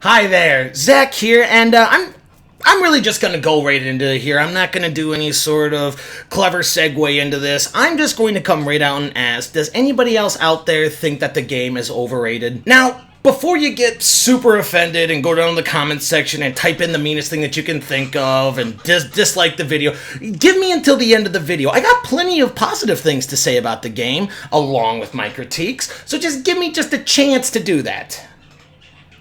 Hi there, Zach here, and I'm really just gonna go right into it here. I'm not gonna do any sort of clever segue into this. I'm just going to come right out and ask, does anybody else out there think that the game is overrated? Now, before you get super offended and go down in the comments section and type in the meanest thing that you can think of and dislike the video, give me until the end of the video. I got plenty of positive things to say about the game, along with my critiques, so just give me just a chance to do that.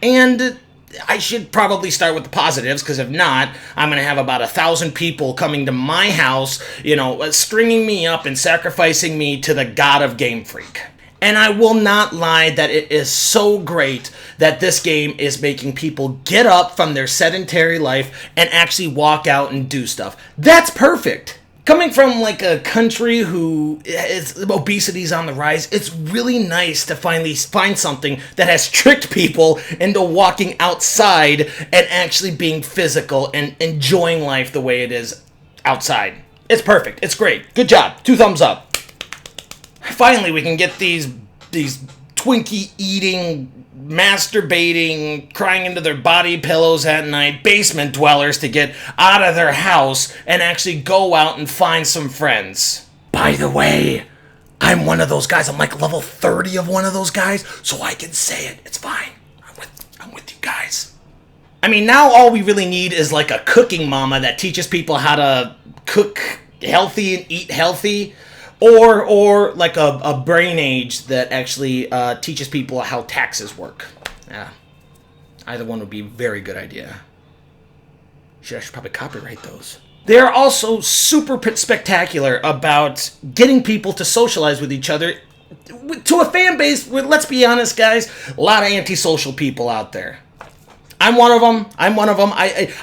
And I should probably start with the positives, because if not, I'm going to have about 1,000 people coming to my house, stringing me up and sacrificing me to the god of Game Freak. And I will not lie that it is so great that this game is making people get up from their sedentary life and actually walk out and do stuff. That's perfect. Coming from like a country who obesity's on the rise, it's really nice to finally find something that has tricked people into walking outside and actually being physical and enjoying life the way it is outside. It's perfect. It's great. Good job. 2 thumbs up. Finally, we can get these Twinkie eating, masturbating, crying into their body pillows at night, basement dwellers to get out of their house and actually go out and find some friends. By the way, I'm one of those guys. I'm like level 30 of one of those guys, so I can say it. It's fine. I'm with you guys. I mean, now all we really need is like a cooking mama that teaches people how to cook healthy and eat healthy. Or like a brain age that actually teaches people how taxes work. Yeah, either one would be a very good idea. I should probably copyright those. They are also super spectacular about getting people to socialize with each other to a fan base with, let's be honest, guys, a lot of antisocial people out there. I'm one of them.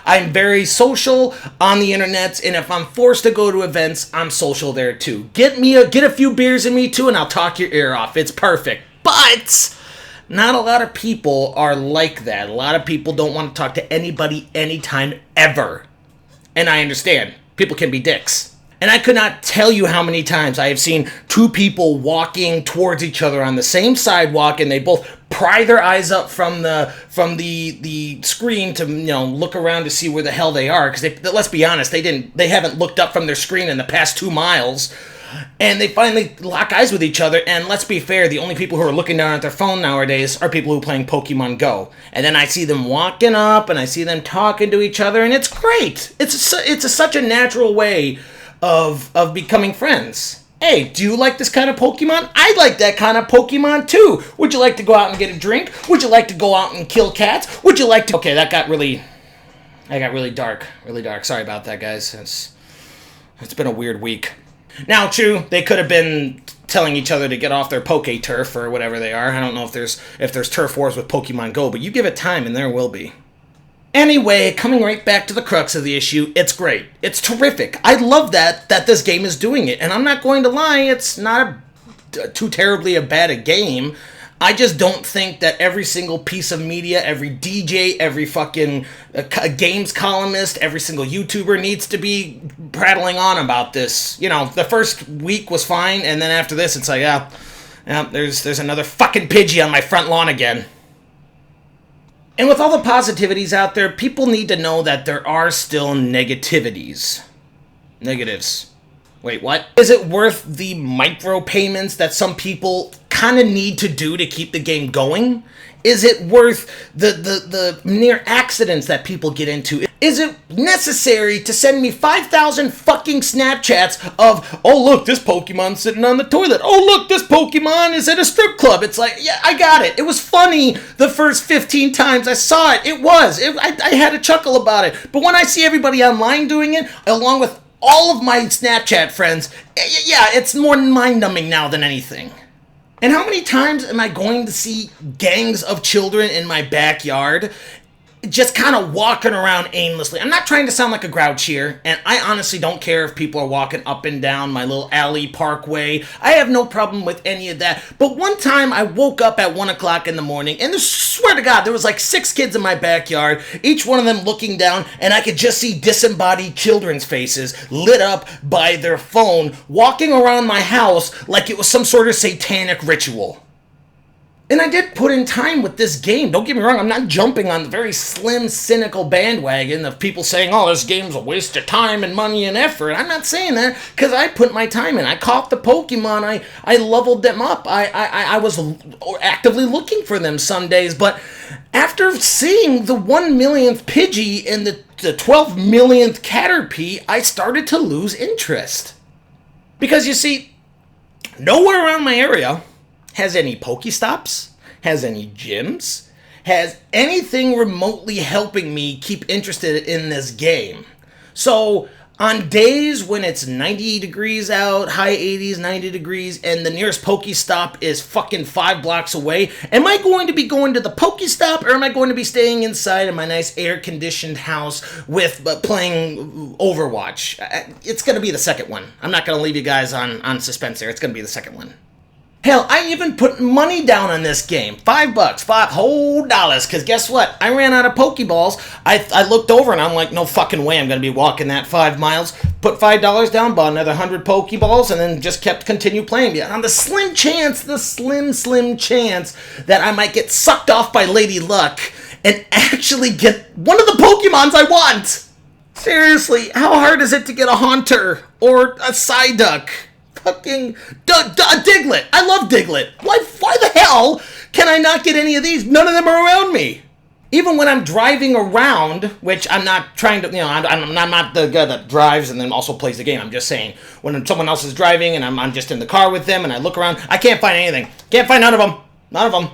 I'm very social on the internet, and if I'm forced to go to events, I'm social there too. Get a few beers in me too, and I'll talk your ear off. It's perfect. But not a lot of people are like that. A lot of people don't want to talk to anybody anytime ever. And I understand. People can be dicks. And I could not tell you how many times I have seen 2 people walking towards each other on the same sidewalk, and they both pry their eyes up from the screen to look around to see where the hell they are, because let's be honest, they haven't looked up from their screen in the past 2 miles, and they finally lock eyes with each other. And let's be fair, the only people who are looking down at their phone nowadays are people who are playing Pokemon GO. And then I see them walking up, and I see them talking to each other, and it's great. It's such a natural way of becoming friends. Hey, do you like this kind of Pokemon? I like that kind of Pokemon too. Would you like to go out and get a drink? Would you like to go out and kill cats? Would you like to... Okay, that got really dark. Really dark. Sorry about that, guys. It's been a weird week. Now, true, they could have been telling each other to get off their Poke-Turf or whatever they are. I don't know if there's turf wars with Pokemon Go, but you give it time and there will be. Anyway, coming right back to the crux of the issue, it's great. It's terrific. I love that this game is doing it. And I'm not going to lie, it's not too terribly a bad a game. I just don't think that every single piece of media, every DJ, every fucking games columnist, every single YouTuber needs to be prattling on about this. The first week was fine, and then after this, it's like, yeah, there's another fucking Pidgey on my front lawn again. And with all the positivities out there, people need to know that there are still negativities. Negatives. Wait, what? Is it worth the micropayments that some people kind of need to do to keep the game going? Is it worth the near accidents that people get into? Is it necessary to send me 5,000 fucking Snapchats of, oh look, this Pokemon's sitting on the toilet. Oh look, this Pokemon is at a strip club. It's like, yeah, I got it. It was funny the first 15 times I saw it. I had a chuckle about it. But when I see everybody online doing it, along with all of my Snapchat friends, yeah, it's more mind-numbing now than anything. And how many times am I going to see gangs of children in my backyard just kind of walking around aimlessly? I'm not trying to sound like a grouch here, and I honestly don't care if people are walking up and down my little alley parkway. I have no problem with any of that. But one time I woke up at 1 o'clock in the morning, and I swear to God, there was like 6 kids in my backyard, each one of them looking down, and I could just see disembodied children's faces lit up by their phone, walking around my house like it was some sort of satanic ritual. And I did put in time with this game. Don't get me wrong, I'm not jumping on the very slim, cynical bandwagon of people saying, oh, this game's a waste of time and money and effort. I'm not saying that, because I put my time in. I caught the Pokemon. I leveled them up. I was actively looking for them some days. But after seeing the 1 millionth Pidgey and the 12 millionth Caterpie, I started to lose interest. Because, you see, nowhere around my area has any Pokestops, has any gyms, has anything remotely helping me keep interested in this game. So, on days when it's 90 degrees out, high 80s, 90 degrees, and the nearest Pokestop is fucking 5 blocks away, am I going to be going to the Pokestop, or am I going to be staying inside in my nice air-conditioned house with playing Overwatch? It's going to be the second one. I'm not going to leave you guys on suspense there. It's going to be the second one. Hell, I even put money down on this game. $5, $5 whole dollars. Because guess what? I ran out of Pokeballs. I looked over and I'm like, no fucking way I'm going to be walking that 5 miles. Put $5 down, bought another 100 Pokeballs, and then just continue playing. On the slim chance that I might get sucked off by Lady Luck and actually get one of the Pokemons I want. Seriously, how hard is it to get a Haunter or a Psyduck? Fucking Diglett. I love Diglett. Why the hell can I not get any of these? None of them are around me. Even when I'm driving around, which I'm not trying to, I'm not the guy that drives and then also plays the game. I'm just saying, when someone else is driving and I'm just in the car with them and I look around, I can't find anything. Can't find none of them. None of them.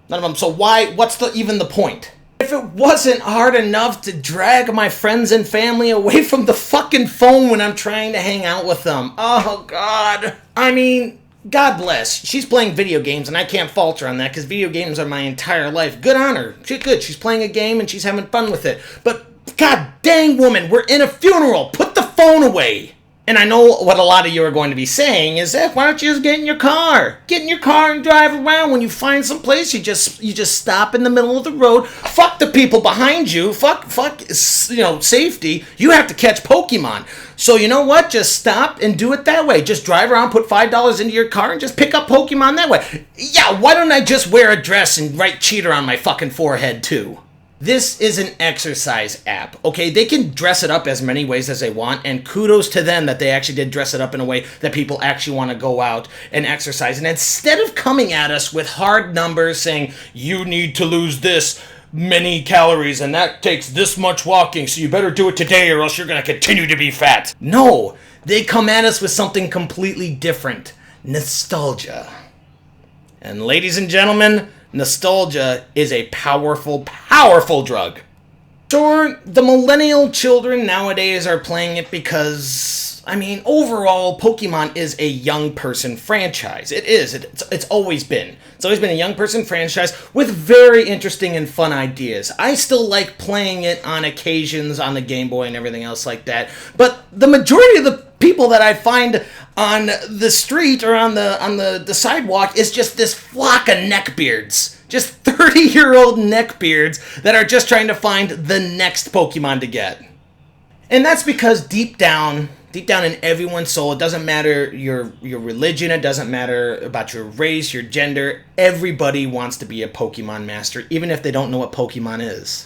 None of them. So what's even the point? If it wasn't hard enough to drag my friends and family away from the fucking phone when I'm trying to hang out with them. Oh, God. I mean, God bless. She's playing video games, and I can't fault her on that, because video games are my entire life. Good on her. She's good. She's playing a game, and she's having fun with it. But, God dang, woman, we're in a funeral. Put the phone away. And I know what a lot of you are going to be saying is that, why don't you just get in your car? Get in your car and drive around. When you find some place, you just stop in the middle of the road. Fuck the people behind you. Fuck, safety. You have to catch Pokemon. So you know what? Just stop and do it that way. Just drive around, put $5 into your car, and just pick up Pokemon that way. Yeah, why don't I just wear a dress and write cheater on my fucking forehead too? This is an exercise app, okay? They can dress it up as many ways as they want, and kudos to them that they actually did dress it up in a way that people actually want to go out and exercise. And instead of coming at us with hard numbers saying, you need to lose this many calories, and that takes this much walking, so you better do it today or else you're going to continue to be fat. No, they come at us with something completely different. Nostalgia. And ladies and gentlemen, nostalgia is a powerful, powerful drug. Sure, the millennial children nowadays are playing it because, overall, Pokemon is a young person franchise. It is. It's always been. It's always been a young person franchise with very interesting and fun ideas. I still like playing it on occasions on the Game Boy and everything else like that. But the majority of the people that I find on the street or on the sidewalk is just this flock of neckbeards. Just 30-year-old neckbeards that are just trying to find the next Pokemon to get. And that's because deep down in everyone's soul, it doesn't matter your religion, it doesn't matter about your race, your gender, everybody wants to be a Pokemon master, even if they don't know what Pokemon is.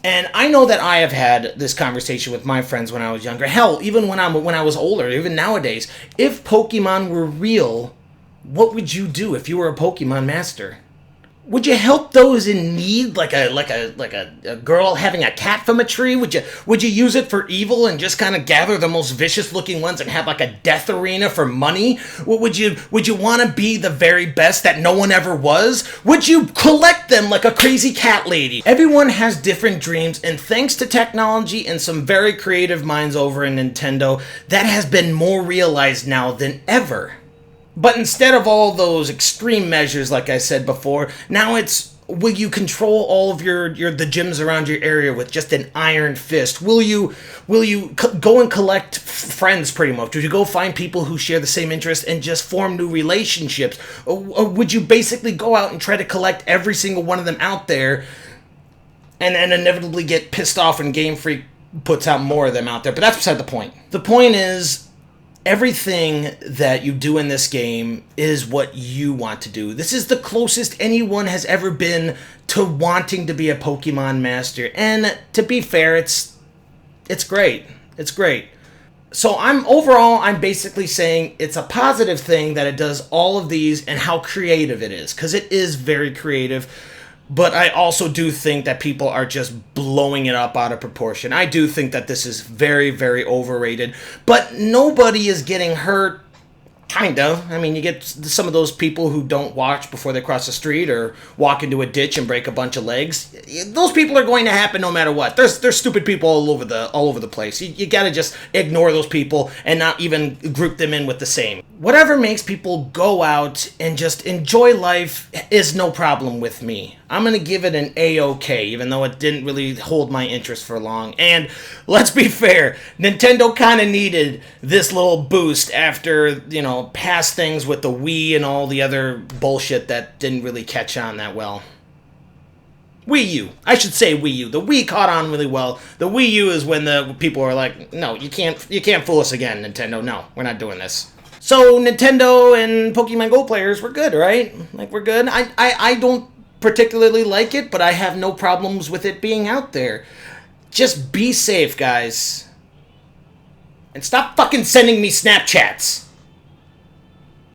And I know that I have had this conversation with my friends when I was younger. Hell, even when I was older, even nowadays, if Pokemon were real, what would you do if you were a Pokemon master? Would you help those in need, like a girl having a cat from a tree? Would you use it for evil and just kind of gather the most vicious looking ones and have like a death arena for money? Would you want to be the very best that no one ever was? Would you collect them like a crazy cat lady? Everyone has different dreams, and thanks to technology and some very creative minds over in Nintendo, that has been more realized now than ever. But instead of all those extreme measures, like I said before, now it's, will you control all of the gyms around your area with just an iron fist? Will you go and collect friends, pretty much? Would you go find people who share the same interests and just form new relationships? Or would you basically go out and try to collect every single one of them out there and inevitably get pissed off when Game Freak puts out more of them out there? But that's beside the point. The point is, everything that you do in this game is what you want to do. This is the closest anyone has ever been to wanting to be a Pokemon master. And to be fair, it's great. It's great. So I'm basically saying it's a positive thing that it does all of these and how creative it is, because it is very creative. But I also do think that people are just blowing it up out of proportion. I do think that this is very, very overrated. But nobody is getting hurt. Kind of. I mean, you get some of those people who don't watch before they cross the street or walk into a ditch and break a bunch of legs. Those people are going to happen no matter what. There's stupid people all over the place. You got to just ignore those people and not even group them in with the same. Whatever makes people go out and just enjoy life is no problem with me. I'm going to give it an A-OK, even though it didn't really hold my interest for long. And let's be fair, Nintendo kind of needed this little boost after, past things with the Wii and all the other bullshit that didn't really catch on that well. Wii U. I should say Wii U. The Wii caught on really well. The Wii U is when the people are like, no, you can't fool us again, Nintendo. No, we're not doing this. So Nintendo and Pokemon Go players, we're good, right? Like, we're good. I don't particularly like it, but I have no problems with it being out there. Just be safe, guys. And stop fucking sending me Snapchats.